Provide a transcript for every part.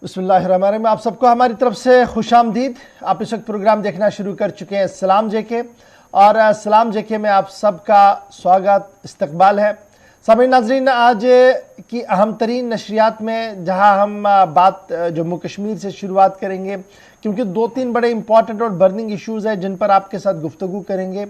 बिस्मिल्लाहिर्रहमानिर्रहीम। आप सबको हमारी तरफ से खुशामदीद। आप इस वक्त प्रोग्राम देखना शुरू कर चुके हैं सलाम जेके, और सलाम जेके में आप सबका स्वागत इस्तकबाल है। सामीन नाज़रीन, आज की अहम तरीन नशरियात में जहां हम बात जम्मू कश्मीर से शुरुआत करेंगे, क्योंकि दो तीन बड़े इंपॉर्टेंट और बर्निंग इश्यूज़ हैं जिन पर आपके साथ गुफ्तगू करेंगे।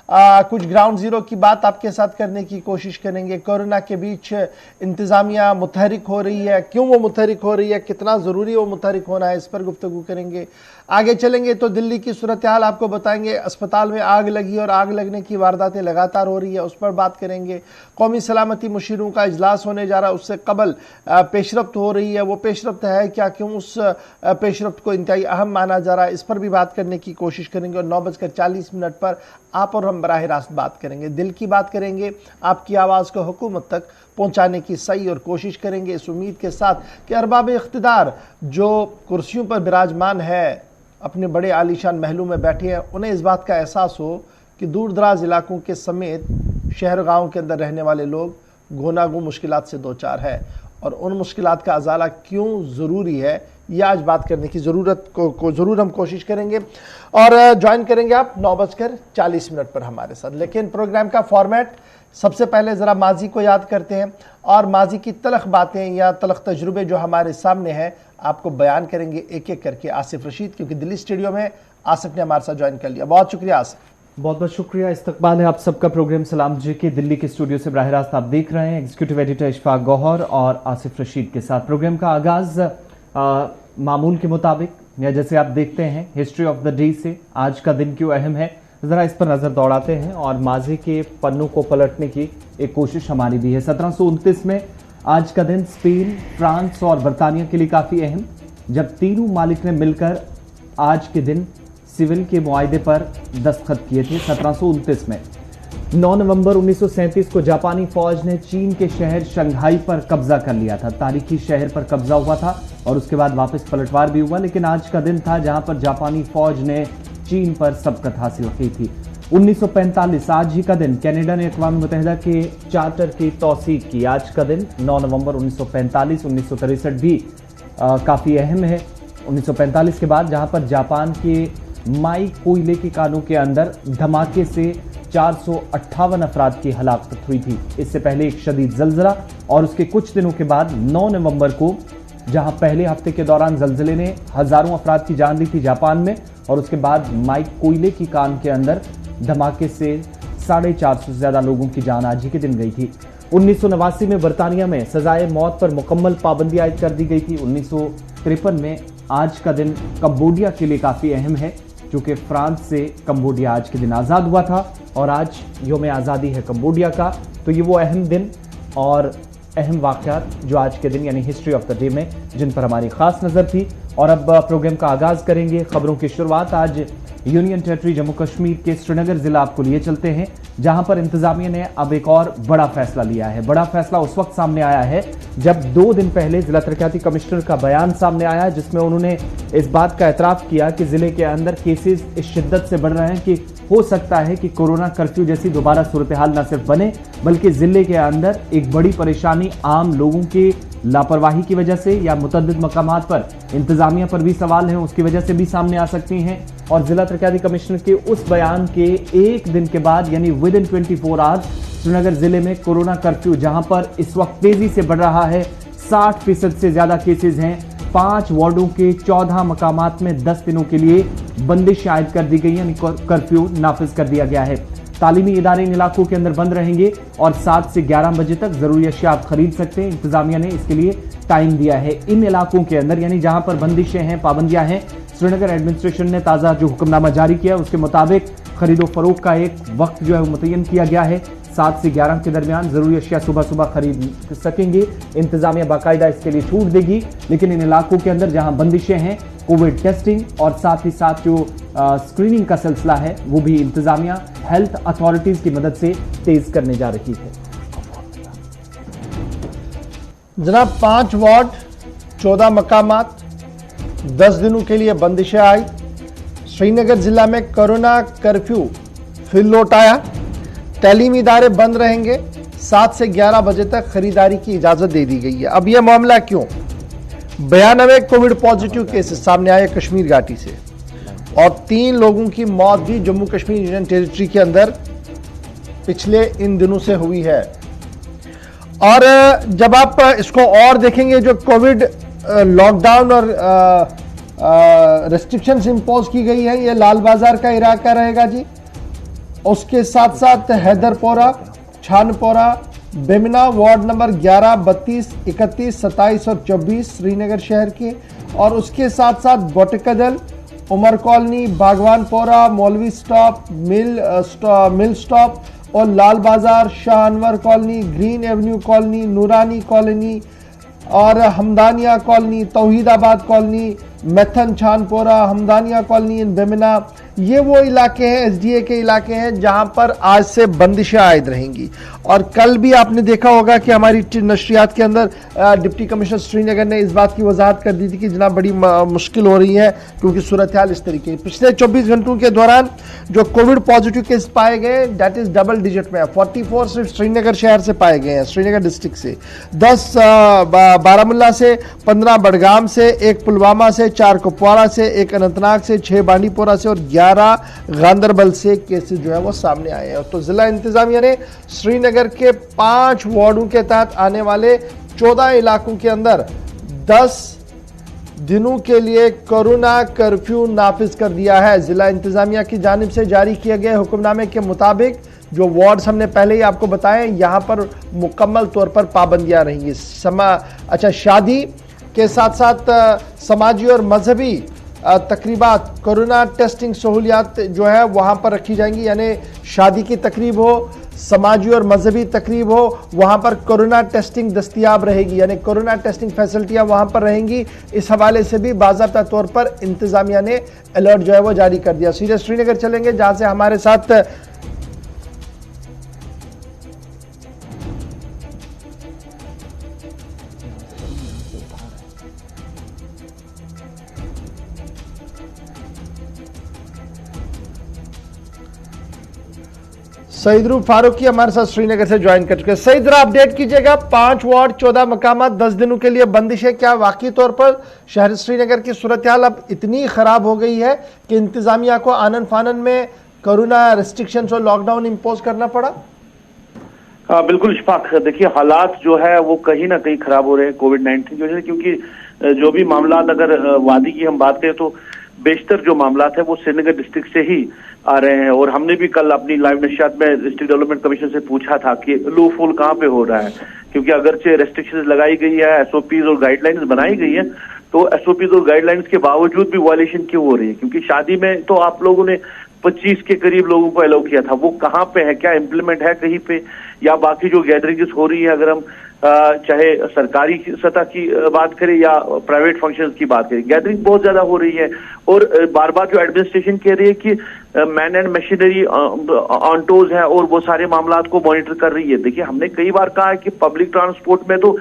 कुछ ग्राउंड ज़ीरो की बात आपके साथ करने की कोशिश करेंगे। कोरोना के बीच इंतज़ामिया मुतहरिक हो रही है, क्यों वो मुतहरिक हो रही है, कितना ज़रूरी वो मुतहरिक होना है, इस पर गुफ्तगू करेंगे। आगे चलेंगे तो दिल्ली की सूरत हाल आपको बताएंगे। अस्पताल में आग लगी और आग लगने की वारदातें लगातार हो रही है, उस पर बात करेंगे। कौमी सलामती मुशीरों का इजलास होने जा रहा है, उससे कबल पेशरफ्त हो रही है, वो पेशरफ्त है क्या, क्यों उस पेशरफ्त को इंतहाई अहम माना जा रहा है, इस पर भी बात करने की कोशिश करेंगे। और 9:40 पर आप और हम बराह रास्त बात करेंगे, दिल की बात करेंगे, आपकी आवाज़ को हुकूमत तक पहुंचाने की सही और कोशिश करेंगे, इस उम्मीद के साथ कि अरबाब इख्तिदार जो कुर्सियों पर विराजमान है, अपने बड़े आलीशान महलों में बैठे हैं, उन्हें इस बात का एहसास हो कि दूर दराज इलाकों के समेत शहर गाँव के अंदर रहने वाले लोग गोनागो मुश्किलात से दो चार है, और उन मुश्किलात का अजाला क्यों ज़रूरी है, यह आज बात करने की ज़रूरत को ज़रूर हम कोशिश करेंगे। और ज्वाइन करेंगे आप 9:40 पर हमारे साथ। लेकिन प्रोग्राम का फॉर्मेट, सबसे पहले ज़रा माजी को याद करते हैं और माजी की तलख बातें या तलख तजुर्बे जो हमारे सामने हैं आपको बयान करेंगे एक एक करके आसिफ रशीद, क्योंकि दिल्ली स्टूडियो में आसिफ ने हमारे साथ ज्वाइन कर लिया। बहुत शुक्रिया आसिफ। बहुत बहुत शुक्रिया, इस्तकबाल है आप सबका। प्रोग्राम सलाम जी के दिल्ली के स्टूडियो से बराह रास्त आप देख रहे हैं, एग्जीक्यूटिव एडिटर इशफाक गौहर और आसिफ रशीद के साथ। प्रोग्राम का आगाज मामूल के मुताबिक, या जैसे आप देखते हैं हिस्ट्री ऑफ द डे से, आज का दिन क्यों अहम है, ज़रा इस पर नज़र दौड़ाते हैं और माजी के पन्नों को पलटने की एक कोशिश हमारी भी है। 1729 में आज का दिन स्पेन, फ्रांस और बरतानिया के लिए काफ़ी अहम, जब तीनों मालिक ने मिलकर आज के दिन सिविल के मुआहदे पर दस्तखत किए थे 1729 में। 9 नवंबर 1937 को जापानी फौज ने चीन के शहर शंघाई पर कब्जा कर लिया था। तारीखी शहर पर कब्जा हुआ था और उसके बाद वापस पलटवार भी हुआ, लेकिन आज का दिन था जहां पर जापानी फौज ने चीन पर सबकत हासिल की थी। 1945 आज ही का दिन कनाडा ने अक़वाम मुत्तहिदा के चार्टर की तौसीक की। आज का दिन 9 नवंबर 1945। 1963 भी काफ़ी अहम है। 1945 के बाद जहां पर जापान के माई कोयले की कानों के अंदर धमाके से 458 अफराद की हलाकत हुई थी। इससे पहले एक शदीद जल्जला, और उसके कुछ दिनों के बाद 9 नवंबर को जहां पहले हफ्ते के दौरान जल्जले ने हजारों अफराद की जान ली थी जापान में, और उसके बाद माई कोयले की कान के अंदर धमाके से 450 से ज्यादा लोगों की जान आज ही के दिन गई थी। 1989 में बरतानिया में सजाए मौत पर मुकम्मल पाबंदी आयद कर दी गई थी। 1953 में आज का दिन कंबोडिया के लिए काफी अहम है, क्योंकि फ्रांस से कंबोडिया आज के दिन आज़ाद हुआ था और आज यौम आज़ादी है कंबोडिया का। तो ये वो अहम दिन और अहम वाक़यात जो आज के दिन यानी हिस्ट्री ऑफ द डे में जिन पर हमारी खास नज़र थी। और अब प्रोग्राम का आगाज़ करेंगे। खबरों की शुरुआत आज यूनियन टेरिटरी जम्मू कश्मीर के श्रीनगर जिला आपको लिए चलते हैं, जहां पर इंतजामिया ने अब एक और बड़ा फैसला लिया है। बड़ा फैसला उस वक्त सामने आया है जब 2 दिन पहले जिला तरक्याती कमिश्नर का बयान सामने आया, जिसमें उन्होंने इस बात का एतराफ़ किया कि जिले के अंदर केसेस इस शिद्दत से बढ़ रहे हैं कि हो सकता है कि कोरोना कर्फ्यू जैसी दोबारा सूरत हाल न सिर्फ बने, बल्कि जिले के अंदर एक बड़ी परेशानी आम लोगों के लापरवाही की वजह से या मुतअद्दिद मकामात पर इंतजामिया पर भी सवाल हैं, उसकी वजह से भी सामने आ सकती हैं। और जिला तरक्याती कमिश्नर के उस बयान के एक दिन के बाद यानी विद इन 24 आवर्स श्रीनगर जिले में कोरोना कर्फ्यू जहां पर इस वक्त तेजी से बढ़ रहा है, 60% से ज्यादा केसेज हैं, 5 वार्डों के 14 मकामात में 10 दिनों के लिए बंदिश आयद कर दी गई है, यानी कर्फ्यू नाफिज कर दिया गया है। तालीमी इदारे इन इलाकों के अंदर बंद रहेंगे और 7 से 11 बजे तक जरूरी अशिया आप खरीद सकते हैं। इंतजामिया ने इसके लिए टाइम दिया है। इन इलाकों के अंदर यानी जहां पर बंदिशें हैं, पाबंदियां हैं, श्रीनगर एडमिनिस्ट्रेशन ने ताज़ा जो हुक्मनामा जारी किया उसके मुताबिक खरीदो फरोख्त का एक वक्त जो है वो मुतय्यन किया गया है। 7 से 11 के दरमियान जरूरी अशिया सुबह सुबह खरीद सकेंगे। इंतजामिया बाकायदा इसके लिए छूट देगी, लेकिन इन इलाकों के अंदर जहां बंदिशें हैं, कोविड टेस्टिंग और साथ ही साथ जो स्क्रीनिंग का सिलसिला है वो भी इंतजामिया हेल्थ अथॉरिटीज की मदद से तेज करने जा रही है। जनाब, 5 वार्ड, 14 मकामात, 10 दिनों के लिए बंदिशें आई। श्रीनगर जिला में कोरोना कर्फ्यू फिर लौट आया। तालीमी इदारे बंद रहेंगे, 7 से 11 बजे तक खरीदारी की इजाजत दे दी गई है। अब यह मामला क्यों? 92 कोविड पॉजिटिव केसेस सामने आए कश्मीर घाटी से और 3 लोगों की मौत भी जम्मू कश्मीर यूनियन टेरिटरी के अंदर पिछले इन दिनों से हुई है। और जब आप इसको और देखेंगे, जो कोविड लॉकडाउन और रेस्ट्रिक्शंस इंपोज की गई है, ये लाल बाजार का इलाका रहेगा जी। उसके साथ साथ हैदरपोरा, छानपोरा, बेमिना वार्ड नंबर 11, 32, 31, 27 और 24 श्रीनगर शहर के, और उसके साथ साथ बोटकदल, उमर कॉलोनी, बागवानपोरा, मौलवी स्टॉप, मिल स्टॉप और Lal Bazar, Shah Anwar colony, green avenue colony, Noorani colony और Hamdania colony, Tawheedabad colony, Maithan Chanpora, Hamdania colony in Bemina, ये वो इलाके हैं, एसडीए के इलाके हैं जहां पर आज से बंदिशें आयद रहेंगी। और कल भी आपने देखा होगा कि हमारी नशरियात के अंदर डिप्टी कमिश्नर श्रीनगर ने इस बात की वजाहत कर दी थी कि जनाब बड़ी मुश्किल हो रही है क्योंकि सूरत हाल इस तरीके। पिछले 24 घंटों के दौरान जो कोविड पॉजिटिव केस पाए गए दैट इज डबल डिजिट में है। 44 सिर्फ श्रीनगर शहर से पाए गए हैं, श्रीनगर डिस्ट्रिक्ट से, 10 बारामुल्ला से, 15 बडगाम से, 1 पुलवामा से, 4 कुपवाड़ा से, 1 अनंतनाग से, 6 बांडीपोरा से और 11 गांदरबल से केसेस जो है वो सामने आए हैं। तो जिला इंतजामिया ने श्रीनगर के 5 वार्डों के तहत आने वाले 14 इलाकों के अंदर 10 दिनों के लिए कोरोना कर्फ्यू नाफिज कर दिया है। जिला इंतजामिया की जानिब से जारी किए गए हुक्मनामे के मुताबिक जो वार्ड्स हमने पहले ही आपको बताए, यहां पर मुकम्मल तौर पर पाबंदियां रहेंगी। शादी के साथ साथ समाजी और मजहबी तकरीबात, कोरोना टेस्टिंग सहूलियात जो है वहां पर रखी जाएंगी, यानी शादी की तकरीब हो, समाजी और मजहबी तकरीब हो, वहां पर कोरोना टेस्टिंग दस्तयाब रहेगी, यानी कोरोना टेस्टिंग फैसिलिटियां वहां पर रहेंगी। इस हवाले से भी बाज़ाब्ता तौर पर इंतजामिया ने अलर्ट जो है वो जारी कर दिया। सीधे श्रीनगर चलेंगे जहां से हमारे साथ सईद फारूकी हमारे साथ श्रीनगर से ज्वाइन कर चुके हैं। सईद, अपडेट कीजिएगा, 5 वार्ड 14 मकामात 10 दिनों के लिए बंदिश है। क्या वाकई तौर पर शहर श्रीनगर की सूरत हाल अब इतनी खराब हो गई है कि इंतजामिया को आनन फानन में कोरोना रेस्ट्रिक्शंस और लॉकडाउन इंपोज करना पड़ा? बिल्कुल इशफाक, देखिए हालात जो है वो कहीं ना कहीं खराब हो रहे हैं कोविड-19 की वजह से, क्योंकि जो भी मामला अगर वादी की हम बात करें तो बेशतर जो मामला है वो श्रीनगर डिस्ट्रिक्ट से ही आ रहे हैं। और हमने भी कल अपनी लाइव नशियात में डिस्ट्रिक्ट डेवलपमेंट कमीशन से पूछा था कि लो फूल कहाँ पे हो रहा है, क्योंकि अगरचे रेस्ट्रिक्शंस लगाई गई है, एसओपीज और गाइडलाइंस बनाई गई है, तो एसओपीज और गाइडलाइंस के बावजूद भी वायलेशन क्यों हो रही है? क्योंकि शादी में तो आप लोगों ने 25 के करीब लोगों को अलाउ किया था, वो कहाँ पे है? क्या इम्प्लीमेंट है कहीं पे? या बाकी जो गैदरिंग्स हो रही है, अगर हम चाहे सरकारी सतह की बात करें या प्राइवेट फंक्शंस की बात करें, गैदरिंग बहुत ज्यादा हो रही है। और बार बार जो एडमिनिस्ट्रेशन कह रही है कि man and machinery on toes है और वो सारे मामलात को मॉनिटर कर रही है। देखिए, हमने कई बार कहा है कि पब्लिक ट्रांसपोर्ट में तो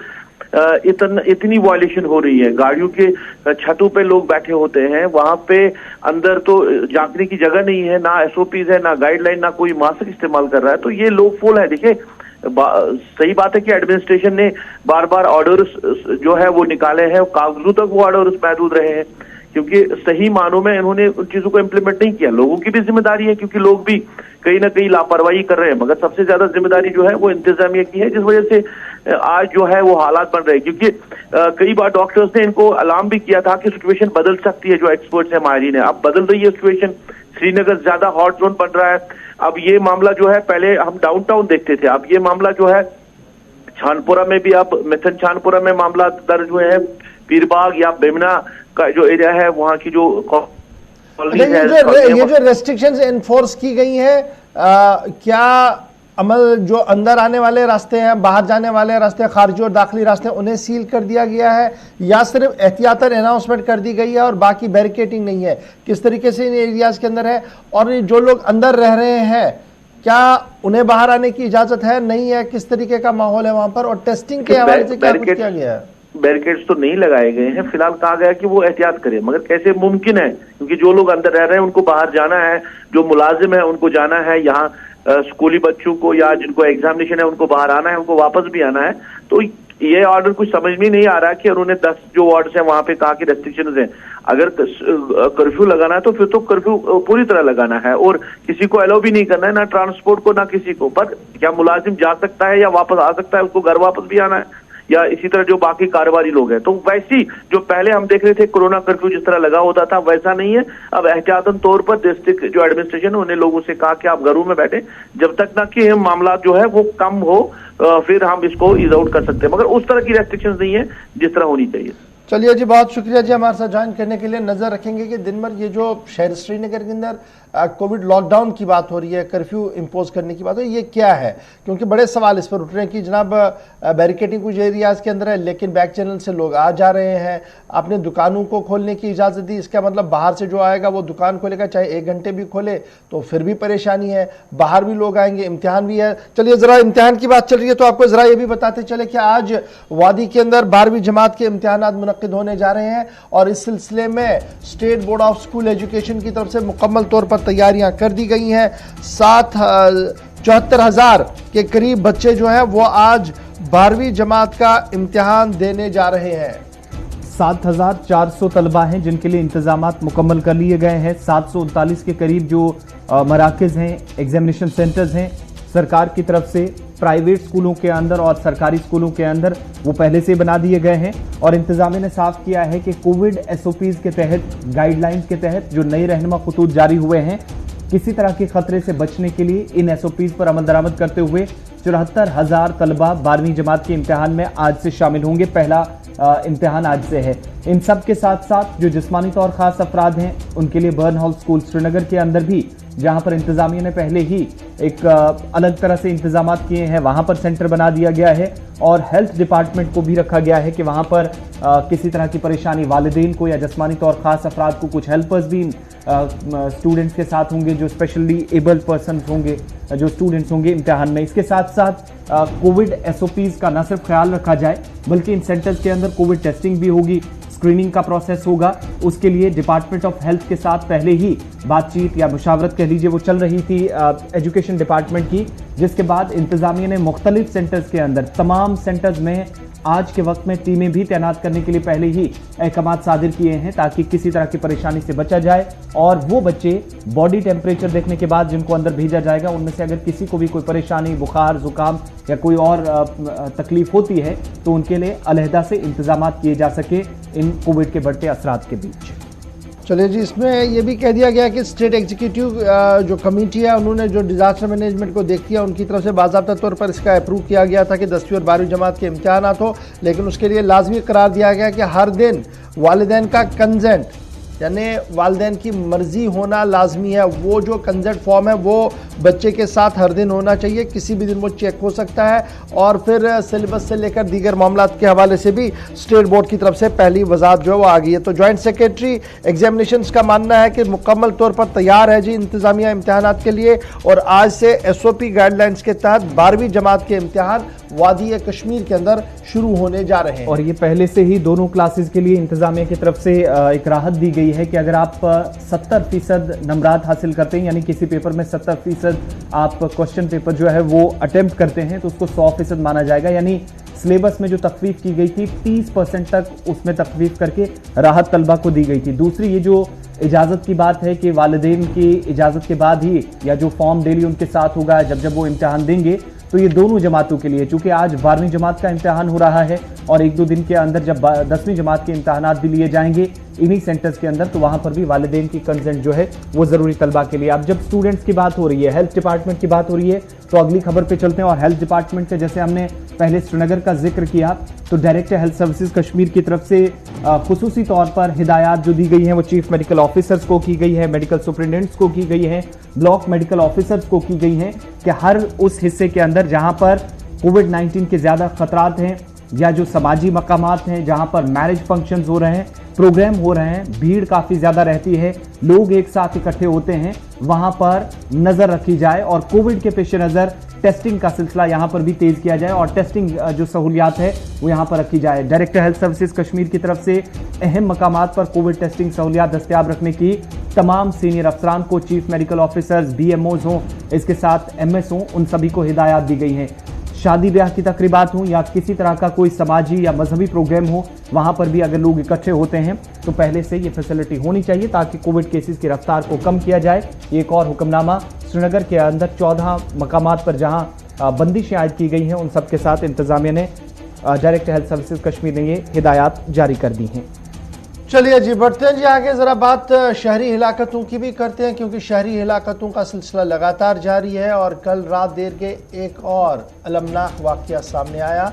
इतनी वायलेशन हो रही है, गाड़ियों के छतों पे लोग बैठे होते हैं, वहां पे अंदर तो झांकने की जगह नहीं है, ना एसओपीज है, ना गाइडलाइन, ना कोई मास्क इस्तेमाल कर रहा है, तो ये लोग फुल है। देखिए, सही बात है कि एडमिनिस्ट्रेशन ने बार बार ऑर्डर्स जो है वो निकाले हैं, कागजों तक वो ऑर्डर्स महदूद रहे हैं, क्योंकि सही मानों में इन्होंने उन चीजों को इम्प्लीमेंट नहीं किया। लोगों की भी जिम्मेदारी है, क्योंकि लोग भी कहीं ना कहीं लापरवाही कर रहे हैं, मगर सबसे ज्यादा जिम्मेदारी जो है वो इंतजामिया की है, जिस वजह से आज जो है वो हालात बन रहे हैं। क्योंकि कई बार डॉक्टर्स ने इनको अलार्म भी किया था कि सिचुएशन बदल सकती है, जो एक्सपर्ट्स है माहिरीन है, अब बदल रही है सिचुएशन, श्रीनगर ज्यादा हॉट जोन बन रहा है। अब ये मामला जो है, पहले हम डाउनटाउन देखते थे, अब ये मामला जो है छानपुरा में भी, अब मिथन छानपुरा में मामला दर्ज हुए हैं, पीरबाग या बेमना का जो एरिया है वहां की जो ये जो रेस्ट्रिक्शंस एनफोर्स की गई हैं, क्या अमल जो अंदर आने वाले रास्ते हैं, बाहर जाने वाले रास्ते, खारजी और दाखिली रास्ते, उन्हें सील कर दिया गया है या सिर्फ एहतियातन अनाउंसमेंट कर दी गई है और बाकी बैरिकेडिंग नहीं है? किस तरीके से इन एरियाज के अंदर है? और जो लोग अंदर रह रहे हैं, क्या उन्हें बाहर आने की इजाजत है, नहीं है? किस तरीके का माहौल है वहां पर? और टेस्टिंग के हवाले से क्या कुछ किया गया है? बैरिकेड्स तो नहीं लगाए गए हैं, फिलहाल कहा गया कि वो एहतियात करें, मगर कैसे मुमकिन है? क्योंकि जो लोग अंदर रह रहे हैं उनको बाहर जाना है, जो मुलाजिम है उनको जाना है, यहाँ स्कूली बच्चों को या जिनको एग्जामिनेशन है उनको बाहर आना है, उनको वापस भी आना है, तो ये ऑर्डर कुछ समझ में नहीं आ रहा कि उन्होंने 10 जो वार्ड्स हैं वहां पे कहा कि रेस्ट्रिक्शंस हैं। अगर कर्फ्यू लगाना है तो फिर तो कर्फ्यू पूरी तरह लगाना है और किसी को अलाउ भी नहीं करना है, ना ट्रांसपोर्ट को ना किसी को। पर क्या मुलाजिम जा सकता है या वापस आ सकता है, उसको घर वापस भी आना है, या इसी तरह जो बाकी कारोबारी लोग हैं। तो वैसी जो पहले हम देख रहे थे कोरोना कर्फ्यू जिस तरह लगा होता था वैसा नहीं है। अब एहतियातन तौर पर डिस्ट्रिक्ट जो एडमिनिस्ट्रेशन है उन्हें लोगों से कहा कि आप घरों में बैठे, जब तक ना कि मामला जो है वो कम हो फिर हम इसको ईज आउट कर सकते हैं, मगर उस तरह की रेस्ट्रिक्शंस नहीं है जिस तरह होनी चाहिए। चलिए जी, बहुत शुक्रिया जी हमारे साथ ज्वाइन करने के लिए। नजर रखेंगे कि दिन भर ये जो शहर श्रीनगर के अंदर कोविड लॉकडाउन की बात हो रही है, कर्फ्यू इंपोज करने की बात हो रही है, ये क्या है? क्योंकि बड़े सवाल इस पर उठ रहे हैं कि जनाब बैरिकेडिंग कुछ एरियाज के अंदर है लेकिन बैक चैनल से लोग आ जा रहे हैं, आपने दुकानों को खोलने की इजाजत दी, इसका मतलब बाहर से जो आएगा वो दुकान खोलेगा, चाहे 1 घंटे भी खोले तो फिर भी परेशानी है, बाहर भी लोग आएंगे, इम्तिहान भी है। चलिए जरा इम्तिहान की बात चल रही है तो आपको जरा ये भी बताते चले कि आज वादी के अंदर 12वीं जमात के इम्तिहान मुनक्किद होने जा रहे हैं और इस सिलसिले में state board of school education की तरफ से मुकम्मल तौर पर तैयारियां कर दी गई हैं। 74,000 के करीब बच्चे जो हैं वो आज 12वीं जमात का इम्तिहान देने जा रहे हैं। 7,400 तलबा हैं जिनके लिए इंतजामात मुकम्मल कर लिए गए हैं। 739 के करीब जो मराकज़ हैं, एग्जामिनेशन सेंटर्स हैं सरकार की तरफ से, प्राइवेट स्कूलों के अंदर और सरकारी स्कूलों के अंदर वो पहले से बना दिए गए हैं। और इंतजामिया ने साफ किया है कि कोविड SOPs के तहत, गाइडलाइंस के तहत जो नए रहनुमा खतूत जारी हुए हैं, किसी तरह के खतरे से बचने के लिए इन SOPs पर अमल दरामद करते हुए 74,000 तलबा 12वीं जमात के इम्तिहान में आज से शामिल होंगे। पहला इम्तिहान आज से है। इन सब के साथ साथ जो जिस्मानी तौर खास अफराद हैं उनके लिए बर्न हाउस स्कूल श्रीनगर के अंदर भी, जहां पर इंतजामिया ने पहले ही एक अलग तरह से इंतजाम किए हैं, वहां पर सेंटर बना दिया गया है। और हेल्थ डिपार्टमेंट को भी रखा गया है कि वहां पर किसी तरह की परेशानी वालिदैन को या जिस्मानी तौर खास अफराद को, कुछ हेल्पर्स भी स्टूडेंट्स के साथ होंगे जो स्पेशली एबल्ड पर्सन होंगे, जो स्टूडेंट्स होंगे इम्तिहान में। इसके साथ साथ कोविड SOPs का न सिर्फ ख्याल रखा जाए बल्कि इन सेंटर्स के अंदर कोविड टेस्टिंग भी होगी, स्क्रीनिंग का प्रोसेस होगा। उसके लिए डिपार्टमेंट ऑफ हेल्थ के साथ पहले ही बातचीत या मुशावरत कह लीजिए वो चल रही थी एजुकेशन डिपार्टमेंट की, जिसके बाद इंतजामिया ने मुख्तलिफ सेंटर्स के अंदर, तमाम सेंटर्स में आज के वक्त में टीमें भी तैनात करने के लिए पहले ही अहकामात सादिर किए हैं ताकि किसी तरह की परेशानी से बचा जाए। और वो बच्चे बॉडी टेम्परेचर देखने के बाद जिनको अंदर भेजा जाएगा, उनमें से अगर किसी को भी कोई परेशानी, बुखार, जुकाम या कोई और तकलीफ होती है तो उनके लिए अलहदा से इंतजाम किए जा सके इन कोविड के बढ़ते असरात के बीच। चलिए जी, इसमें यह भी कह दिया गया कि स्टेट एग्जीक्यूटिव जो कमेटी है उन्होंने जो डिजास्टर मैनेजमेंट को देखती है उनकी तरफ से बाज़ाब्ता तौर पर इसका अप्रूव किया गया था कि 10वीं और 12वीं जमात के इम्तिहानात हो, लेकिन उसके लिए लाजमी करार दिया गया कि हर दिन वालिदैन का कंसेंट, यानी वालिदैन की मर्जी होना लाजमी है। वो जो कंसेंट फॉर्म है वो बच्चे के साथ हर दिन होना चाहिए, किसी भी दिन वो चेक हो सकता है। और फिर सिलेबस से लेकर दीगर मामलात के हवाले से भी स्टेट बोर्ड की तरफ से पहली वजाहत जो है वो आ गई है। तो जॉइंट सेक्रेटरी एग्जामिनेशंस का मानना है कि मुकम्मल तौर पर तैयार है जी इंतजामिया इम्तिहानात के लिए, और आज से SOP गाइडलाइंस के तहत 12वीं जमात के इम्तिहान वादी कश्मीर के अंदर शुरू होने जा रहे हैं। और ये पहले से ही दोनों क्लासेस के लिए इंतजामिया की तरफ से एक राहत दी गई है कि अगर आप 70% नंबरात हासिल करते हैं, यानी किसी पेपर में 70% आप क्वेश्चन पेपर जो है वो अटेम्प्ट करते हैं, तो उसको 100% माना जाएगा। यानी सिलेबस में जो तखफीफ की गई थी 30% तक उसमें तखफीफ करके राहत तलबा को दी गई थी। दूसरी ये जो इजाज़त की बात है कि वालिदैन की इजाज़त के बाद ही या जो फॉर्म डेली उनके साथ होगा जब वो इम्तिहान देंगे, तो ये दोनों जमातों के लिए, चूंकि आज 12वीं जमात का इम्तिहान हो रहा है और 1-2 दिन के अंदर जब 10वीं जमात के इम्तिहानात भी लिए जाएंगे इन्हीं सेंटर्स के अंदर, तो वहां पर भी वालिदैन की कंसेंट जो है वो जरूरी तलबा के लिए। अब जब स्टूडेंट्स की बात हो रही है, हेल्थ डिपार्टमेंट की बात हो रही है, तो अगली खबर पे चलते हैं। और हेल्थ डिपार्टमेंट से जैसे हमने पहले श्रीनगर का जिक्र किया, तो डायरेक्टर हेल्थ सर्विसेज कश्मीर की तरफ से खुसूसी तौर पर हिदायत जो दी गई है वो चीफ मेडिकल ऑफिसर्स को की गई है, मेडिकल सुपरिटेंडेंट्स को की गई है, ब्लॉक मेडिकल ऑफिसर्स को की गई है कि हर उस हिस्से के अंदर जहां पर कोविड-19 के ज्यादा खतरात हैं या जो समाजी मकामात हैं, जहां पर मैरिज फंक्शंस हो रहे हैं, प्रोग्राम हो रहे हैं, भीड़ काफी ज्यादा रहती है, लोग एक साथ इकट्ठे होते हैं, वहां पर नजर रखी जाए और कोविड के पेश नजर टेस्टिंग का सिलसिला यहां पर भी तेज किया जाए और टेस्टिंग जो सहूलियात है वो यहां पर रखी जाए। डायरेक्टर हेल्थ सर्विसेज कश्मीर की तरफ से अहम मकामात पर कोविड टेस्टिंग सहूलियात दस्तयाब रखने की तमाम सीनियर अफसरान को, चीफ मेडिकल ऑफिसर्स, BMOs हों, इसके साथ MS हों, उन सभी को हिदायत दी गई है। शादी ब्याह की तकरीबात हों या किसी तरह का कोई समाजी या मजहबी प्रोग्राम हो, वहां पर भी अगर लोग इकट्ठे होते हैं तो पहले से ये फैसिलिटी होनी चाहिए ताकि कोविड केसेस की रफ्तार को कम किया जाए। एक और हुक्मनामा, श्रीनगर के अंदर 14 मकामात पर जहां बंदिशें आयद की गई हैं उन सबके साथ इंतजामिया ने, डायरेक्टर हेल्थ सर्विसेज कश्मीर ने ये हिदायत जारी कर दी हैं। चलिए जी, बढ़ते हैं जी आगे। जरा बात शहरी हिलाकतों की भी करते हैं, क्योंकि शहरी हिलाकतों का सिलसिला लगातार जारी है और कल रात देर के एक और अलमनाक वाकया सामने आया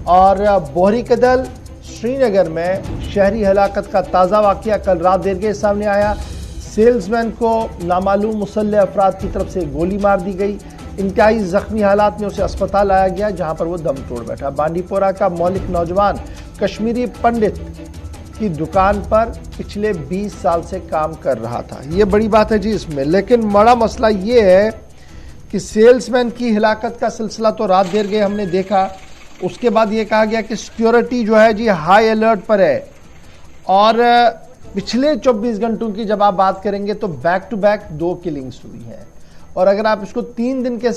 और बोहरी कदल श्रीनगर में शहरी हिलाकत का ताज़ा वाकया कल रात देर के सामने आया। सेल्समैन को नामालूम मुसल्लह अफराद की तरफ से गोली मार दी गई। इंतहाई जख्मी हालात में उसे अस्पताल लाया गया, जहां पर वो दम तोड़ बैठा। बांडीपोरा का मौलिक नौजवान कश्मीरी पंडित की दुकान पर पिछले 20 साल से काम कर रहा था। ये बड़ी बात है जी इसमें, लेकिन बड़ा मसला ये है कि सेल्समैन की हिलाकत का सिलसिला तो रात देर गए हमने देखा, उसके बाद ये कहा गया कि सिक्योरिटी जो है जी हाई अलर्ट पर है और पिछले 24 घंटों की जब आप बात करेंगे तो बैक टू बैक 2 किलिंग्स हुई हैं और अगर आप इसको 2 दिन के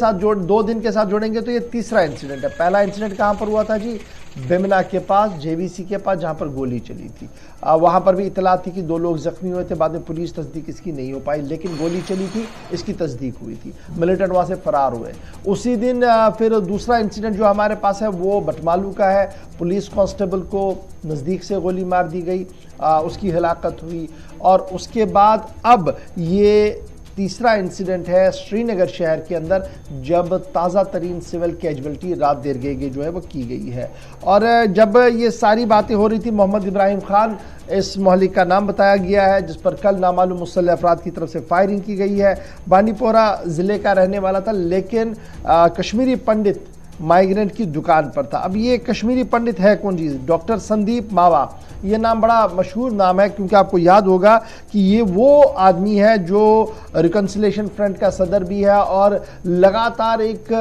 साथ जोड़ेंगे तो ये तीसरा इंसिडेंट है। पहला इंसिडेंट कहां पर हुआ था जी? बेमना के पास, जेवीसी के पास, जहां पर गोली चली थी। वहां पर भी इतला थी कि 2 लोग जख्मी हुए थे। बाद में पुलिस तस्दीक इसकी नहीं हो पाई, लेकिन गोली चली थी, इसकी तस्दीक हुई थी। मिलिटेंट वहां से फरार हुए। उसी दिन फिर दूसरा इंसिडेंट जो हमारे पास है वो बटमालू का है। पुलिस कांस्टेबल को नज़दीक से गोली मार दी गई, उसकी हलाकत हुई और उसके बाद अब ये तीसरा इंसिडेंट है श्रीनगर शहर के अंदर, जब ताज़ा तरीन सिविल कैजुअल्टी रात देर गए जो है वो की गई है। और जब ये सारी बातें हो रही थी, मोहम्मद इब्राहिम खान इस मोहल्लिक का नाम बताया गया है, जिस पर कल नामालूम मुसल्लह अफराद की तरफ से फायरिंग की गई है। बांडीपोरा ज़िले का रहने वाला था, लेकिन कश्मीरी पंडित माइग्रेंट की दुकान पर था। अब ये कश्मीरी पंडित है कौन जी? डॉक्टर संदीप मावा। ये नाम बड़ा मशहूर नाम है, क्योंकि आपको याद होगा कि ये वो आदमी है जो रिकन्सिलेशन फ्रंट का सदर भी है और लगातार एक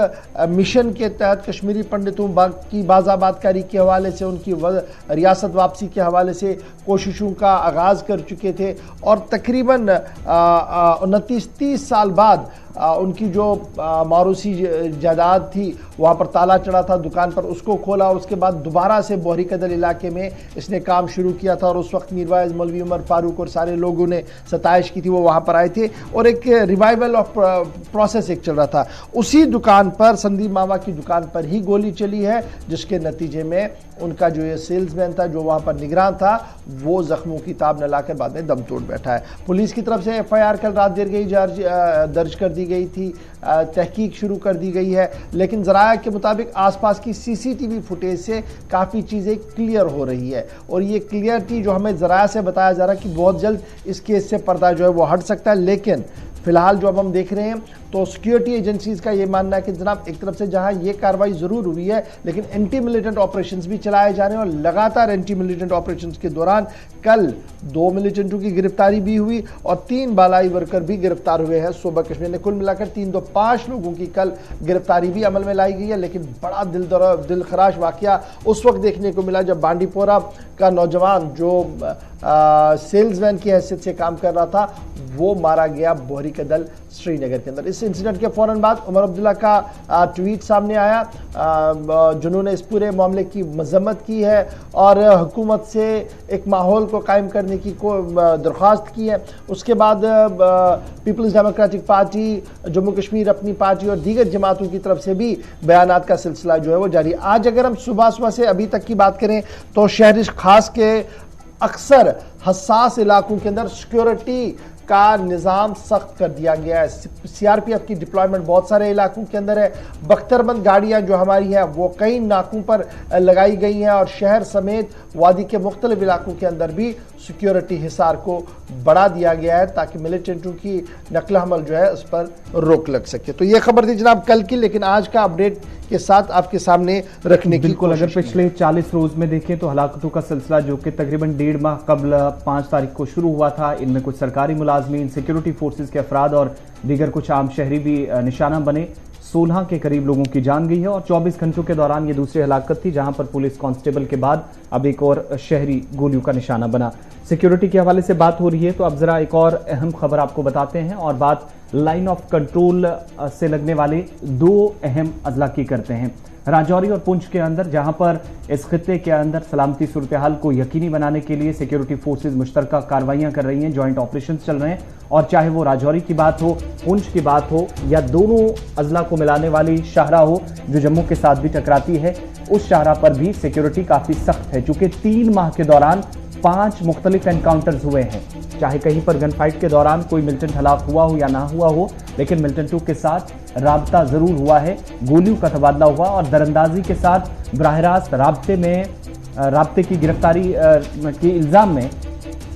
मिशन के तहत कश्मीरी पंडितों की बाज़ाबादकारी के हवाले से, उनकी रियासत वापसी के हवाले से कोशिशों का आगाज़ कर चुके थे और तकरीबन 29-30 साल बाद उनकी जो मारूसी जायदाद थी वहाँ पर ताला चढ़ा था दुकान पर, उसको खोला और उसके बाद दोबारा से बोहरी कदल इलाके में इसने काम शुरू किया था और उस वक्त मीरवाइज, मौलवी उमर फारूक और सारे लोगों ने सताइश की थी, वो वहाँ पर आए थे और एक रिवाइवल ऑफ प्रोसेस एक चल रहा था। उसी दुकान पर, संदीप मावा की दुकान पर ही गोली चली है, जिसके नतीजे में उनका जो ये सेल्समैन था जो वहाँ पर निगरान था वो जख्मों की ताब न लाकर बाद में दम तोड़ बैठा है। पुलिस की तरफ से FIR कल रात देर गई दर्ज कर दी गई थी, तहकीक शुरू कर दी गई है, लेकिन ज़राया के मुताबिक आसपास की CCTV फुटेज से काफ़ी चीज़ें क्लियर हो रही है और ये क्लियरिटी जो हमें ज़राया से बताया जा रहा है कि बहुत जल्द इस केस से पर्दा जो है वो हट सकता है। लेकिन फिलहाल जो अब हम देख रहे हैं तो सिक्योरिटी एजेंसीज का ये मानना है कि जनाब एक तरफ से जहां ये कार्रवाई ज़रूर हुई है, लेकिन एंटी मिलिटेंट ऑपरेशंस भी चलाए जा रहे हैं और लगातार एंटी मिलिटेंट ऑपरेशंस के दौरान कल 2 मिलिटेंटों की गिरफ्तारी भी हुई और 3 बालाई वर्कर भी गिरफ्तार हुए हैं सूबा कश्मीर ने। कुल मिलाकर 5 लोगों की कल गिरफ्तारी भी अमल में लाई गई है। लेकिन बड़ा दिलखराश वाकया उस वक्त देखने को मिला जब बांडीपोरा का नौजवान जो सेल्समैन की हैसियत से काम कर रहा था वो मारा गया बोहरी कदल श्रीनगर के अंदर। इस इंसिडेंट के फौरन बाद उमर अब्दुल्ला का ट्वीट सामने आया जिन्होंने इस पूरे मामले की मजम्मत की है और हुकूमत से एक माहौल को कायम करने की दरख्वास्त की है। उसके बाद peoples democratic party, Jammu Kashmir Apni party और दीगर जमातों की तरफ से भी बयानात का सिलसिला जो है वो जारी। आज अगर हम सुबह से अभी तक की बात करें तो शहर खास के अक्सर हसास इलाकों के अंदर सिक्योरिटी का निज़ाम सख्त कर दिया गया है। CRPF की डिप्लॉयमेंट बहुत सारे इलाकों के अंदर है। बख्तरबंद गाड़ियां जो हमारी हैं वो कई नाकों पर लगाई गई हैं और शहर समेत वादी के मुख्तलिफ इलाकों के अंदर भी सिक्योरिटी हिसार को बढ़ा दिया गया है ताकि मिलिटेंटों की नकल हमल जो है उस पर रोक लग सके। तो ये खबर थी जनाब कल की, लेकिन आज का अपडेट के साथ आपके सामने रखने की बिल्कुल। अगर पिछले 40 रोज में देखें तो हलाकतों का सिलसिला जो कि तकरीबन 1.5 माह कबल 5 तारीख को शुरू हुआ था, इनमें कुछ सरकारी मुलाजमीन, सिक्योरिटी फोर्सेज के अफराद और दीगर कुछ आम शहरी भी निशाना बने। 16 के करीब लोगों की जान गई है और 24 घंटों के दौरान ये दूसरी हलाकत थी जहां पर पुलिस कांस्टेबल के बाद अब एक और शहरी गोलियों का निशाना बना। सिक्योरिटी के हवाले से बात हो रही है तो अब जरा एक और अहम खबर आपको बताते हैं और बात लाइन ऑफ कंट्रोल से लगने वाले 2 अहम अजला की करते हैं। राजौरी और पुंछ के अंदर, जहां पर इस खित्ते के अंदर सलामती सूरत हाल को यकीनी बनाने के लिए सिक्योरिटी फोर्सेज मुश्तरका कार्रवाइयां कर रही हैं, ज्वाइंट ऑपरेशन चल रहे हैं। और चाहे वो राजौरी की बात हो, पुंछ की बात हो, या दोनों अजला को मिलाने वाली शाहरा हो जो जम्मू के साथ भी टकराती है, उस शाहरा पर भी सिक्योरिटी काफी सख्त है, चूंकि 3 माह के दौरान 5 मुख्तलिफ एनकाउंटर्स हुए हैं। चाहे कहीं पर गन फाइट के दौरान कोई मिलिटेंट हलाक हुआ हो या ना हुआ हो, लेकिन मिलिटेंटों के साथ राब्ता जरूर हुआ है, गोलियों का तबादला हुआ और दरअंदाजी के साथ बराह रास्त राब्ते की गिरफ्तारी के इल्जाम में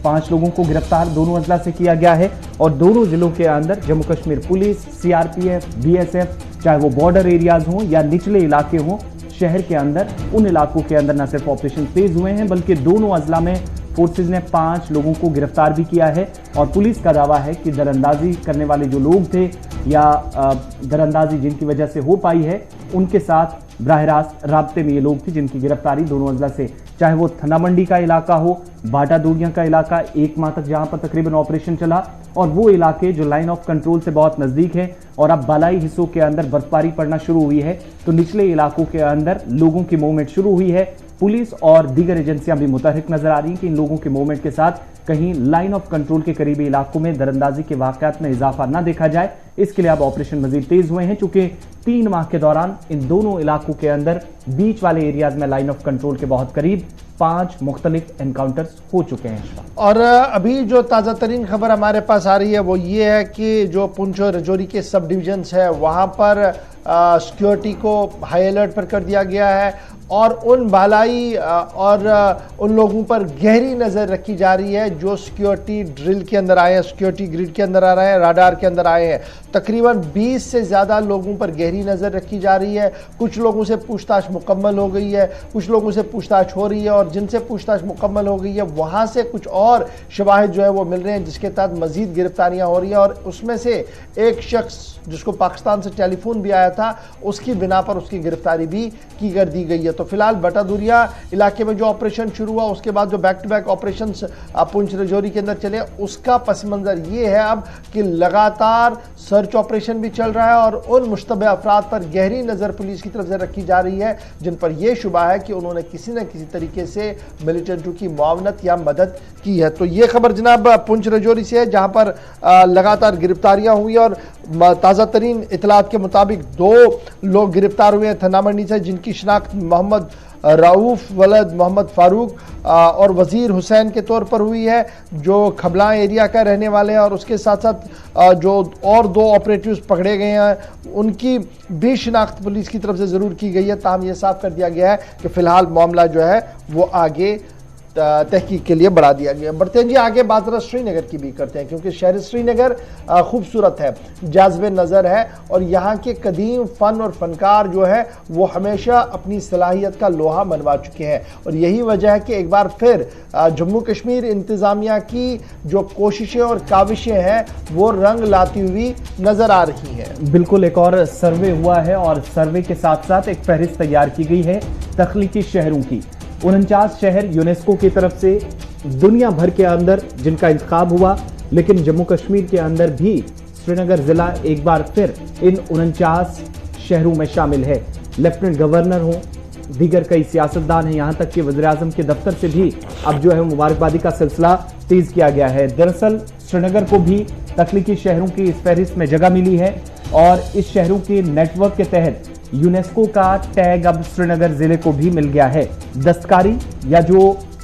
5 लोगों को गिरफ्तार दोनों अजला से किया गया है। और दोनों जिलों के अंदर Jammu Kashmir police, CRPF, BSF, चाहे वो बॉर्डर एरियाज हों या निचले इलाके हों, शहर के अंदर उन इलाकों के अंदर न सिर्फ ऑपरेशन तेज हुए हैं, बल्कि दोनों अजला में फोर्सेज ने 5 लोगों को गिरफ्तार भी किया है। और पुलिस का दावा है कि दरअंदाजी करने वाले जो लोग थे या दरअंदाजी जिनकी वजह से हो पाई है, उनके साथ बराह रास्त राब्ते में ये लोग थे जिनकी गिरफ्तारी दोनों अजला से, चाहे वो थना मंडी का इलाका हो, बाटा दूरिया का इलाका, 1 माह तक जहां पर तकरीबन ऑपरेशन चला, और वो इलाके जो लाइन ऑफ कंट्रोल से बहुत नजदीक है। और अब बालाई हिस्सों के अंदर बर्फबारी पड़ना शुरू हुई है, तो निचले इलाकों के अंदर लोगों की मूवमेंट शुरू हुई है। पुलिस और दीगर एजेंसियां भी मुतहरिक नजर आ रही हैं कि इन लोगों के मूवमेंट के साथ कहीं लाइन ऑफ कंट्रोल के करीबी इलाकों में दरअंदाजी के वाकयात में इजाफा ना देखा जाए। इसके लिए अब ऑपरेशन मजीद तेज हुए हैं, चूंकि 3 माह के दौरान इन दोनों इलाकों के अंदर बीच वाले एरियाज में लाइन ऑफ कंट्रोल के बहुत करीब 5 मुख्तलिफ एनकाउंटर्स हो चुके हैं। और अभी जो ताज़ा तरीन खबर हमारे पास आ रही है वो ये है कि जो पुंछ और राजौरी के सब डिविजन्स है वहाँ पर सिक्योरिटी को हाई अलर्ट पर कर दिया गया है और उन बालाई और उन लोगों पर गहरी नज़र रखी जा रही है जो सिक्योरिटी ड्रिल के अंदर आए हैं, सिक्योरिटी ग्रिड के अंदर आ रहे हैं, राडार के अंदर आए हैं। तकरीबन 20 से ज़्यादा लोगों पर गहरी नज़र रखी जा रही है। कुछ लोगों से पूछताछ मुकम्मल हो गई है, कुछ लोगों से पूछताछ हो रही है, और जिनसे पूछताछ मुकम्मल हो गई है वहाँ से कुछ और शवाहिद जो है वो मिल रहे हैं जिसके तहत मज़ीद गिरफ्तारियाँ हो रही हैं। और उसमें से एक शख्स जिसको पाकिस्तान से टेलीफोन भी आया था, उसकी बिना पर उसकी गिरफ्तारी भी की कर दी गई है। तो फिलहाल बटादूरिया इलाके में जो ऑपरेशन शुरू हुआ, उसके बाद जो back to back operation Poonch Rajouri के अंदर चले, उसका पस मंजर ये है अब कि लगातार सर्च ऑपरेशन भी चल रहा है और उन मुश्तबे अफराद पर गहरी नज़र पुलिस की तरफ से रखी जा रही है जिन पर यह शुबा है कि उन्होंने किसी न किसी तरीके से मिलिटेंटों की मुआवनत या मदद की है। तो ये खबर जनाब पुंछ राजौरी से है जहां पर लगातार गिरफ्तारियां हुई और ताज़ा तरीन इतलात के मुताबिक 2 लोग गिरफ्तार हुए हैं थना मंडी से, जिनकी शिनाख्त मोहम्मद राऊफ वलद मोहम्मद फारूक और वजीर हुसैन के तौर पर हुई है जो खबला एरिया का रहने वाले हैं। और उसके साथ साथ जो और 2 ऑपरेटिव्स पकड़े गए हैं उनकी भी शिनाख्त पुलिस की तरफ से ज़रूर की गई है। ताहम यह साफ कर दिया गया है कि फ़िलहाल मामला जो है वो आगे तहकीक के लिए बढ़ा दिया गया। बढ़ते हैं जी आगे, बात जरा श्रीनगर की भी करते हैं क्योंकि शहर श्रीनगर खूबसूरत है, जाज़बे नज़र है और यहाँ के कदीम फ़न और फ़नकार जो है वो हमेशा अपनी सलाहियत का लोहा मनवा चुके हैं। और यही वजह है कि एक बार फिर जम्मू कश्मीर इंतज़ामिया की जो कोशिशें और काविशें हैं वो रंग लाती हुई नज़र आ रही हैं। बिल्कुल, एक और सर्वे हुआ है और सर्वे के साथ साथ एक फहरिस्त तैयार की गई है तख्लीकी शहरों की। 49 शहर यूनेस्को की तरफ से दुनिया भर के अंदर जिनका इंतखाब हुआ, लेकिन जम्मू कश्मीर के अंदर भी श्रीनगर जिला एक बार फिर इन 49 शहरों में शामिल है। लेफ्टिनेंट गवर्नर हो, दीगर कई सियासतदान हैं, यहाँ तक कि वज़ीर आज़म के दफ्तर से भी अब जो है मुबारकबादी का सिलसिला तेज किया गया है। दरअसल श्रीनगर को भी तख्लीकी शहरों की इस फहरिस्त में जगह मिली है और इस शहरों के नेटवर्क के तहत यूनेस्को का टैग अब श्रीनगर जिले को भी मिल गया है। दस्तकारी या जो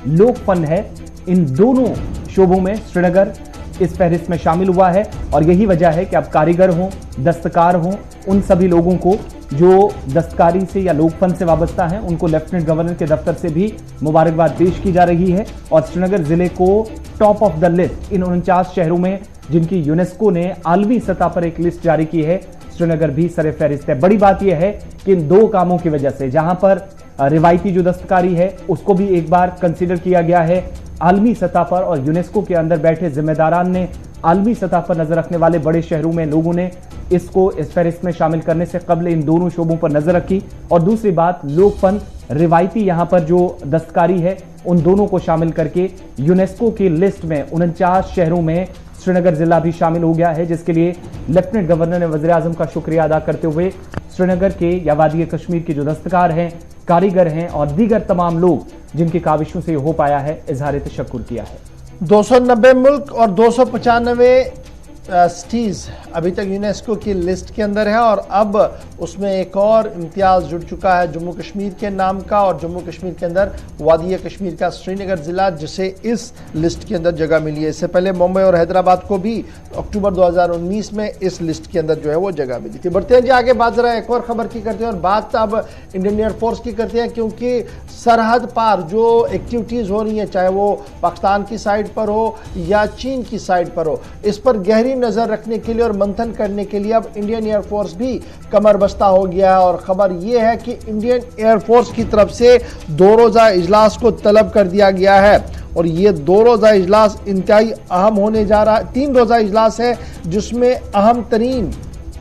लोक फन है, इन दोनों शोबों में श्रीनगर इस फहरिस्त में शामिल हुआ है और यही वजह है कि अब कारीगर हों, दस्तकार हों, उन सभी लोगों को जो दस्तकारी से या लोक फन से वाबस्ता हैं उनको लेफ्टिनेंट गवर्नर के दफ्तर से भी मुबारकबाद पेश की जा रही है। और श्रीनगर जिले को टॉप ऑफ द लिस्ट इन 49 शहरों में जिनकी यूनेस्को ने आलमी सतह पर एक लिस्ट जारी की है, श्रीनगर भी सरे फहरिस्त है। बड़ी बात यह है कि इन 2 कामों की वजह से जहां पर रिवायती जो दस्तकारी है उसको भी एक बार कंसीडर किया गया है आलमी सतह पर, और यूनेस्को के अंदर बैठे जिम्मेदारान ने आलमी सतह पर नजर रखने वाले बड़े शहरों में लोगों ने इसको इस फहरिस्त में शामिल करने से कबल इन दोनों शोबों पर नजर रखी। और दूसरी बात, लोक फन रिवायती यहाँ पर जो दस्तकारी है उन दोनों को शामिल करके यूनेस्को की लिस्ट में 49 शहरों में श्रीनगर जिला भी शामिल हो गया है, जिसके लिए लेफ्टिनेंट गवर्नर ने वज़ीर आज़म का शुक्रिया अदा करते हुए श्रीनगर के या वादी कश्मीर के जो दस्तकार हैं, कारीगर हैं और दीगर तमाम लोग जिनकी काविशों से हो पाया है, इजहार तशक्कुर किया है। 290 मुल्क और 295 सिटीज अभी तक यूनेस्को की लिस्ट के अंदर है और अब उसमें एक और इम्तियाज जुड़ चुका है जम्मू कश्मीर के नाम का, और जम्मू कश्मीर के अंदर वादी कश्मीर का श्रीनगर जिला जिसे इस लिस्ट के अंदर जगह मिली है। इससे पहले मुंबई और हैदराबाद को भी अक्टूबर 2019 में इस लिस्ट के अंदर जो है वो जगह मिली थी। बढ़ते हैं जी आगे, बात जरा एक और खबर की करते हैं और बात अब इंडियन एयरफोर्स की करते हैं, क्योंकि सरहद पार जो एक्टिविटीज हो रही हैं, चाहे वो पाकिस्तान की साइड पर हो या चीन की साइड पर हो, इस पर गहरी नजर रखने के लिए और मंथन करने के लिए अब इंडियन एयरफोर्स भी कमर बस्ता हो गया है। और खबर यह है कि इंडियन एयरफोर्स की तरफ से 2 रोजा इजलास को तलब कर दिया गया है और ये 2 रोजा इजलास इंतहाई अहम होने जा रहा है। 3 रोजा इजलास है जिसमें अहम तरीन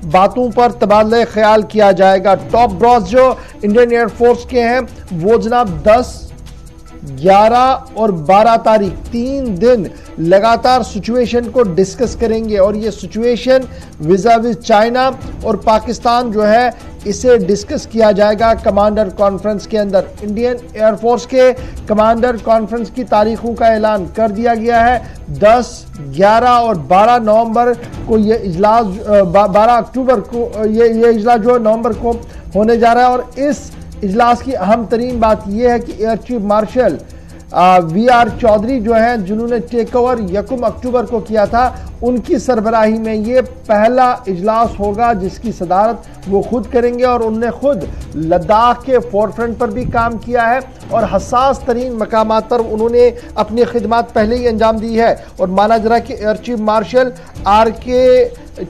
बातों पर तबादला ख्याल किया जाएगा। टॉप ब्रॉस जो इंडियन एयरफोर्स के हैं वो जनाब 10, 11 और 12 तारीख 3 दिन लगातार सिचुएशन को डिस्कस करेंगे और ये सिचुएशन विज़ाविज़ चाइना और पाकिस्तान जो है इसे डिस्कस किया जाएगा कमांडर कॉन्फ्रेंस के अंदर। इंडियन एयरफोर्स के कमांडर कॉन्फ्रेंस की तारीखों का ऐलान कर दिया गया है। 10, 11 और 12 नवंबर को ये इजलास, 12 अक्टूबर को ये इजलास जो नवंबर को होने जा रहा है और इस इजलास की अहम तरीन बात यह है कि air chief marshal VR Chaudhari जो हैं जिन्होंने टेक ओवर 1 अक्टूबर को किया था, उनकी सरबराही में ये पहला इजलास होगा जिसकी सदारत वो खुद करेंगे और उनने खुद लद्दाख के फोरफ्रंट पर भी काम किया है और हसास तरीन मकामात पर उन्होंने अपनी खिदमत पहले ही अंजाम दी है। और माना जरा कि air chief marshal RK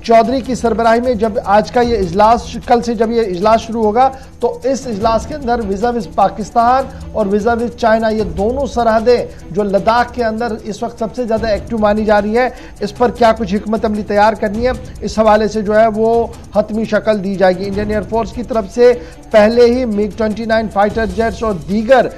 Chaudhari की सरबराही में जब आज का ये इजलास, कल से जब ये इजलास शुरू होगा तो इस इजलास के अंदर विज़ाविज़ पाकिस्तान और विज़ाविज़ चाइना, ये दोनों सरहदें जो लद्दाख के अंदर इस वक्त सबसे ज़्यादा एक्टिव मानी जा रही है, इस पर क्या कुछ हिकमत अमली तैयार करनी है, इस हवाले से जो है वो हतमी शक्ल दी जाएगी। इंडियन एयरफोर्स की तरफ से पहले ही MiG-29 फाइटर जेट्स और दीगर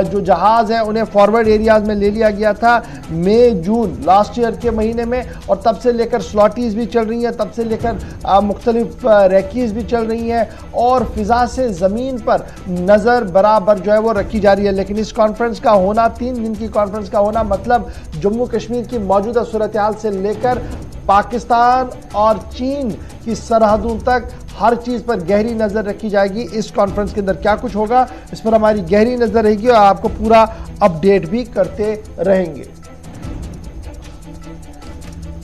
जो जहाज़ हैं उन्हें फॉरवर्ड एरियाज में ले लिया गया था मई जून लास्ट ईयर के महीने में, और तब से लेकर स्लॉटीज भी चल रही हैं, तब से लेकर मुख्तलिफ रैकीज भी चल रही हैं और फिजा से ज़मीन पर नज़र बराबर जो है वो रखी जा रही है। लेकिन इस कॉन्फ्रेंस का होना, 3 दिन की कॉन्फ्रेंस का होना, मतलब जम्मू कश्मीर की मौजूदा सूरत हाल से लेकर पाकिस्तान और चीन की सरहदों तक हर चीज़ पर गहरी नज़र रखी जाएगी। इस कॉन्फ्रेंस के अंदर क्या कुछ होगा इस पर हमारी गहरी नज़र रहेगी और आपको पूरा अपडेट भी करते रहेंगे।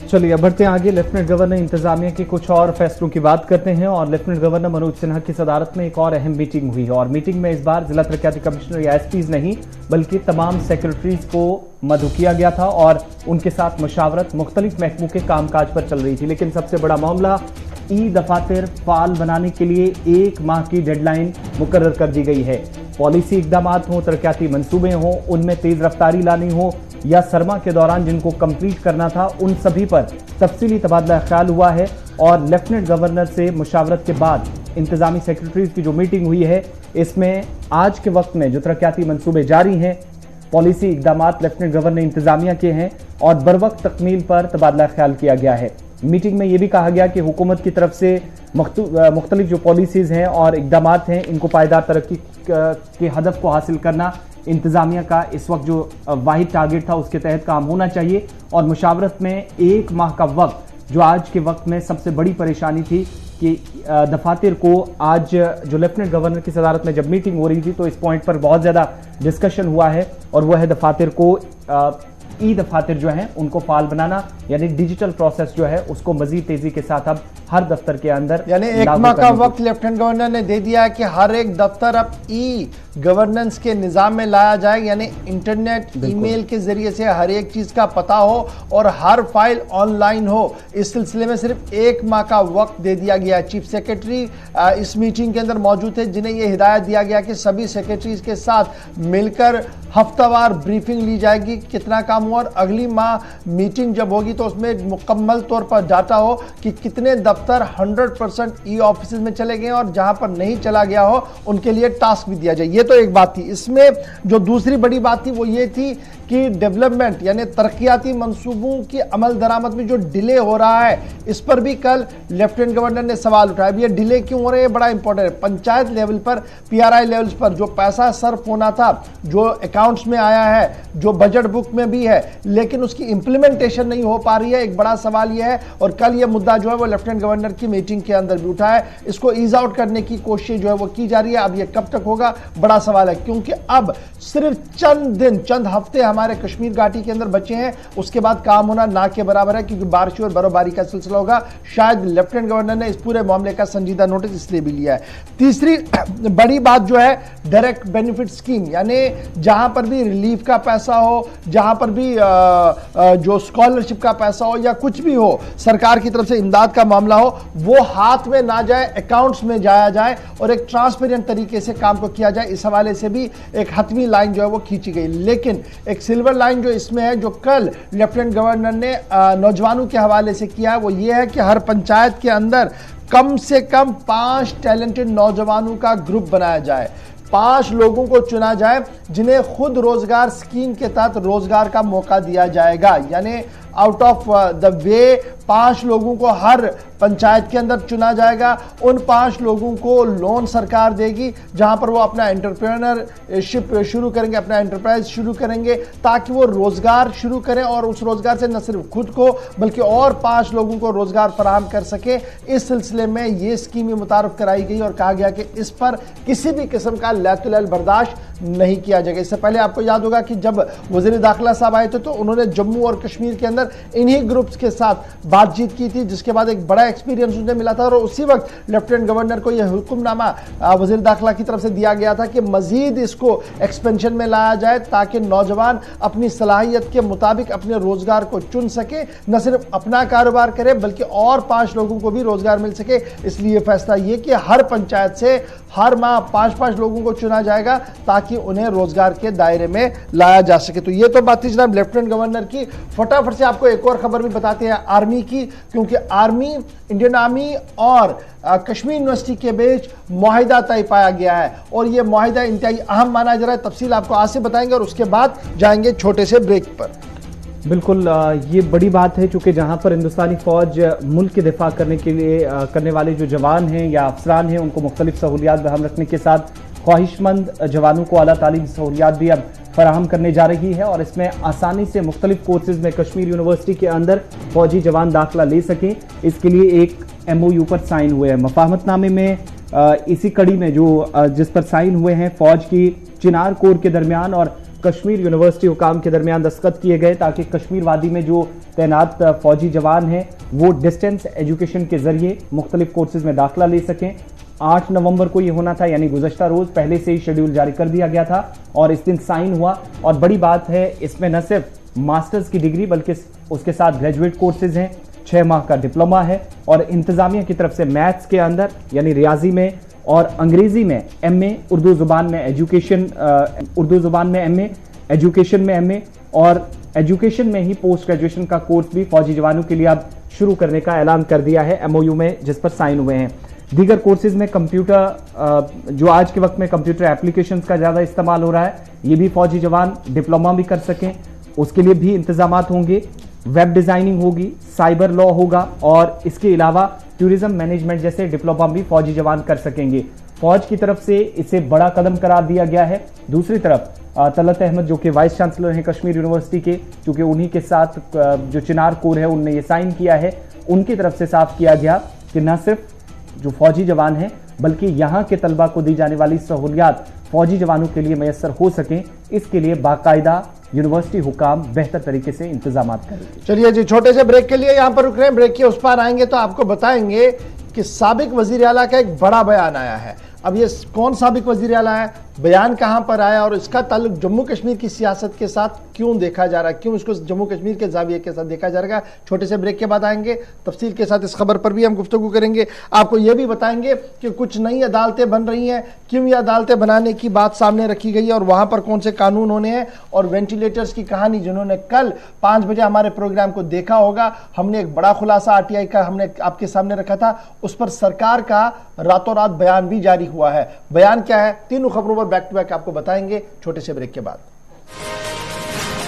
चलिए बढ़ते हैं आगे। लेफ्टिनेंट गवर्नर इंतजामिया के कुछ और फैसलों की बात करते हैं और लेफ्टिनेंट गवर्नर मनोज सिन्हा की सदारत में एक और अहम मीटिंग हुई है और मीटिंग में इस बार जिला तरक्याती कमिश्नर या SPs नहीं बल्कि तमाम सेक्रेटरीज को मदऊ किया गया था और उनके साथ मशावरत मुख्तलिफ महकमों के कामकाज पर चल रही थी। लेकिन सबसे बड़ा मामला दफातर फाल बनाने के लिए 1 माह की डेडलाइन मुकर्रर कर दी गई है। पॉलिसी इकदाम हों, तरक्याती मंसूबे हों, उनमें तेज रफ्तारी लानी हो या सरमा के दौरान जिनको कंप्लीट करना था, उन सभी पर तफसीली तबादला ख्याल हुआ है। और लेफ्टिनेंट गवर्नर से मुशावरत के बाद इंतजामी सेक्रेटरीज की जो मीटिंग हुई है, इसमें आज के वक्त में जो तरक्याती मंसूबे जारी हैं, पॉलिसी इकदाम लेफ्टिनेंट गवर्नर इंतजामिया के हैं और बरवक्त तकमील पर तबादला ख्याल किया गया है। मीटिंग में यह भी कहा गया कि हुकूमत की तरफ से मुख्तलिफ जो पॉलिसीज हैं और इकदाम हैं, इनको पायदार तरक्की के हदफ को हासिल करना इंतजामिया का इस वक्त जो वाहिद टारगेट था उसके तहत काम होना चाहिए। और मुशावरत में 1 माह का वक्त, जो आज के वक्त में सबसे बड़ी परेशानी थी कि दफातर को, आज जो लेफ्टिनेंट गवर्नर की सदारत में जब मीटिंग हो रही थी तो इस पॉइंट पर बहुत ज़्यादा डिस्कशन हुआ है और वह है दफातर को दफातर जो है उनको फाल बनाना, यानी डिजिटल प्रोसेस जो है उसको मजीद तेजी के साथ अब हर दफ्तर के अंदर, यानी 1 माह का वक्त लेफ्टिनेंट गवर्नर ने दे दिया है कि हर एक दफ्तर अब गवर्नेंस के निज़ाम में लाया जाए, यानी इंटरनेट, ईमेल के जरिए से हर एक चीज़ का पता हो और हर फाइल ऑनलाइन हो। इस सिलसिले में सिर्फ 1 माह का वक्त दे दिया गया। चीफ सेक्रेटरी इस मीटिंग के अंदर मौजूद थे, जिन्हें यह हिदायत दिया गया कि सभी सेक्रेटरीज के साथ मिलकर हफ्तावार ब्रीफिंग ली जाएगी, कितना काम काम हुआ और अगली माह मीटिंग जब होगी तो उसमें मुकम्मल तौर पर डाटा हो कि कितने दफ्तर 100% ई ऑफिस में चले गए और जहां पर नहीं चला गया हो उनके लिए टास्क भी दिया जाए। ये तो एक बात थी। इसमें जो दूसरी बड़ी बात थी वो ये थी कि डेवलपमेंट यानी तरक्याती मंसूबों की अमल दरामद में जो डिले हो रहा है इस पर भी कल लेफ्टिनेंट गवर्नर ने सवाल उठाया। अब ये डिले क्यों हो रहे हैं, बड़ा इंपॉर्टेंट है। पंचायत लेवल पर, पीआरआई लेवल्स पर जो पैसा सर्फ होना था, जो अकाउंट्स में आया है, जो बजट बुक में भी है, लेकिन उसकी इंप्लीमेंटेशन नहीं हो पा रही है, एक बड़ा सवाल यह है। और कल ये मुद्दा जो है वो लेफ्टिनेंट गवर्नर की मीटिंग के अंदर भी उठा है। इसको ईज आउट करने की कोशिश जो है वो की जा रही है। अब ये कब तक होगा, बड़ा सवाल है, क्योंकि अब सिर्फ चंद हफ्ते हमारे कश्मीर घाटी के अंदर बचे हैं, उसके बाद काम होना ना के बराबर है, क्योंकि बारिश और बर्फबारी का सिलसिला होगा। शायद लेफ्टिनेंट गवर्नर ने इस पूरे मामले का संजीदा नोटिस इसलिए भी लिया है। तीसरी बड़ी बात जो है डायरेक्ट बेनिफिट स्कीम, यानी जहां पर भी रिलीफ का पैसा हो, जहां पर भी जो स्कॉलरशिप का पैसा हो या कुछ भी हो, सरकार की तरफ से इमदाद का मामला हो, वो हाथ में ना जाए, अकाउंट्स में जाया जाए और एक ट्रांसपेरेंट तरीके से काम को किया जाए। इस हवाले से भी एक हतमी लाइन जो है वो खींची गई। लेकिन एक सिल्वर लाइन जो इसमें है, जो कल लेफ्टिनेंट गवर्नर ने नौजवानों के हवाले से किया है, वो ये है कि हर पंचायत के अंदर कम से कम 5 टैलेंटेड नौजवानों का ग्रुप बनाया जाए। 5 लोगों को चुना जाए जिन्हें खुद रोजगार स्कीम के तहत रोजगार का मौका दिया जाएगा। यानी आउट ऑफ द वे 5 लोगों को हर पंचायत के अंदर चुना जाएगा। उन 5 लोगों को लोन सरकार देगी जहां पर वो अपना एंटरप्रेन्योरशिप शुरू करेंगे, अपना एंटरप्राइज शुरू करेंगे, ताकि वो रोजगार शुरू करें और उस रोजगार से न सिर्फ खुद को बल्कि और 5 लोगों को रोजगार फराहम कर सके। इस सिलसिले में ये स्कीम मुतारफ कराई गई और कहा गया कि इस पर किसी भी किस्म का लैतुलैल बर्दाश्त नहीं किया जाएगा। इससे पहले आपको याद होगा कि जब वजीर दाखिला साहब आए थे तो उन्होंने जम्मू और कश्मीर के अंदर इन्हीं ग्रुप्स के साथ बातचीत की थी, जिसके बाद एक बड़ा एक्सपीरियंस उन्हें मिला था और उसी वक्त लेफ्टिनेंट गवर्नर को यह हुक्मनामा वजीर दाखिला की तरफ से दिया गया था कि मजीद इसको एक्सपेंशन में लाया जाए ताकि नौजवान अपनी सलाहियत के मुताबिक अपने रोजगार को चुन सके, न सिर्फ अपना कारोबार करे बल्कि और 5 लोगों को भी रोजगार मिल सके। इसलिए फैसला यह कि हर पंचायत से हर माह 5-5 लोगों को चुना जाएगा ताकि उन्हें रोजगार के दायरे में लाया जा सके। तो ये तो बात थी जनाब लेफ्टिनेंट गवर्नर की। फटाफट से आपको एक और खबर भी बताते हैं आर्मी की, क्योंकि आर्मी, इंडियन आर्मी और कश्मीर यूनिवर्सिटी के बीच मुआहिदा तय पाया गया है और यह मुआहिदा इंतहाई अहम माना जा रहा है। तफसील आपको आज से बताएंगे और उसके बाद जाएंगे छोटे से ब्रेक पर। बिल्कुल, ये बड़ी बात है क्योंकि जहां पर हिंदुस्तानी फौज मुल्क के दिफा करने के लिए करने वाले जो जवान हैं या अफसरान हैं उनको मुख्तलिफ सहूलियात बहाल रखने के साथ ख्वाहिशमंद जवानों को आला तालीम सहूलियात भी अब फराहम करने जा रही है और इसमें आसानी से मुख्तलिफ कोर्सेज में कश्मीर यूनिवर्सिटी के अंदर फौजी जवान दाखिला ले सकें, इसके लिए एक MOU पर साइन हुए हैं। मफाहमतनामे में इसी कड़ी में जिस पर साइन हुए हैं फौज की चिनार कोर के दरमियान और कश्मीर यूनिवर्सिटी हुकाम के दरमियान दस्तखत किए गए ताकि कश्मीर वादी में जो तैनात फौजी जवान हैं वो डिस्टेंस एजुकेशन के जरिए मुख्तलिफ कोर्सेज में दाखिला ले सकें। 8 नवंबर को ये होना था, यानी गुज़श्ता रोज पहले से ही शेड्यूल जारी कर दिया गया था और इस दिन साइन हुआ। और बड़ी बात है, इसमें न सिर्फ मास्टर्स की डिग्री बल्कि उसके साथ ग्रेजुएट कोर्सेज हैं, 6 माह का डिप्लोमा है और इंतजामिया की तरफ से मैथ्स के अंदर यानी रियाजी में और अंग्रेजी में MA, उर्दू जुबान में एजुकेशन, उर्दू जुबान में MA, एजुकेशन में MA और एजुकेशन में ही पोस्ट ग्रेजुएशन का कोर्स भी फौजी जवानों के लिए अब शुरू करने का ऐलान कर दिया है MOU में, जिस पर साइन हुए हैं। दीगर कोर्सेज में कंप्यूटर, जो आज के वक्त में कंप्यूटर एप्लीकेशंस का ज़्यादा इस्तेमाल हो रहा है, ये भी फौजी जवान डिप्लोमा भी कर सकें, उसके लिए भी इंतजामात होंगे। वेब डिज़ाइनिंग होगी, साइबर लॉ होगा और इसके अलावा टूरिज्म मैनेजमेंट जैसे डिप्लोमा भी फौजी जवान कर सकेंगे। फौज की तरफ से इसे बड़ा कदम करार दिया गया है। दूसरी तरफ तलत अहमद जो कि वाइस चांसलर हैं कश्मीर यूनिवर्सिटी के, चूंकि उन्हीं के साथ जो चिनार कोर है उनने ये साइन किया है, उनकी तरफ से साफ किया गया कि न सिर्फ जो फौजी जवान हैं बल्कि यहाँ के तलबा को दी जाने वाली सहूलियात फौजी जवानों के लिए मैसर हो सकें, इसके लिए बाकायदा यूनिवर्सिटी हुकाम बेहतर तरीके से इंतजाम करेंगे। चलिए जी, छोटे से ब्रेक के लिए यहाँ पर रुक रहे हैं। ब्रेक के उस पार आएंगे तो आपको बताएंगे कि साबिक वजीर आला का एक बड़ा बयान आया है। अब ये कौन साबिक वजीर आला है बयान कहां पर आया और इसका ताल्लुक जम्मू कश्मीर की सियासत के साथ क्यों देखा जा रहा है, क्यों इसको जम्मू कश्मीर के जाविये के साथ देखा जा रहा है। छोटे से ब्रेक के बाद आएंगे, तफसील के साथ इस खबर पर भी हम गुफ्तगू करेंगे। आपको यह भी बताएंगे कि कुछ नई अदालतें बन रही हैं, क्यों ये अदालतें बनाने की बात सामने रखी गई है और वहां पर कौन से कानून होने हैं, और वेंटिलेटर्स की कहानी जिन्होंने कल 5 बजे हमारे प्रोग्राम को देखा होगा, हमने एक बड़ा खुलासा आरटीआई का हमने आपके सामने रखा था, उस पर सरकार का रातों रात बयान भी जारी हुआ है। बयान क्या है, तीनों खबरों पर बैक टू बैक आपको बताएंगे छोटे से ब्रेक के बाद।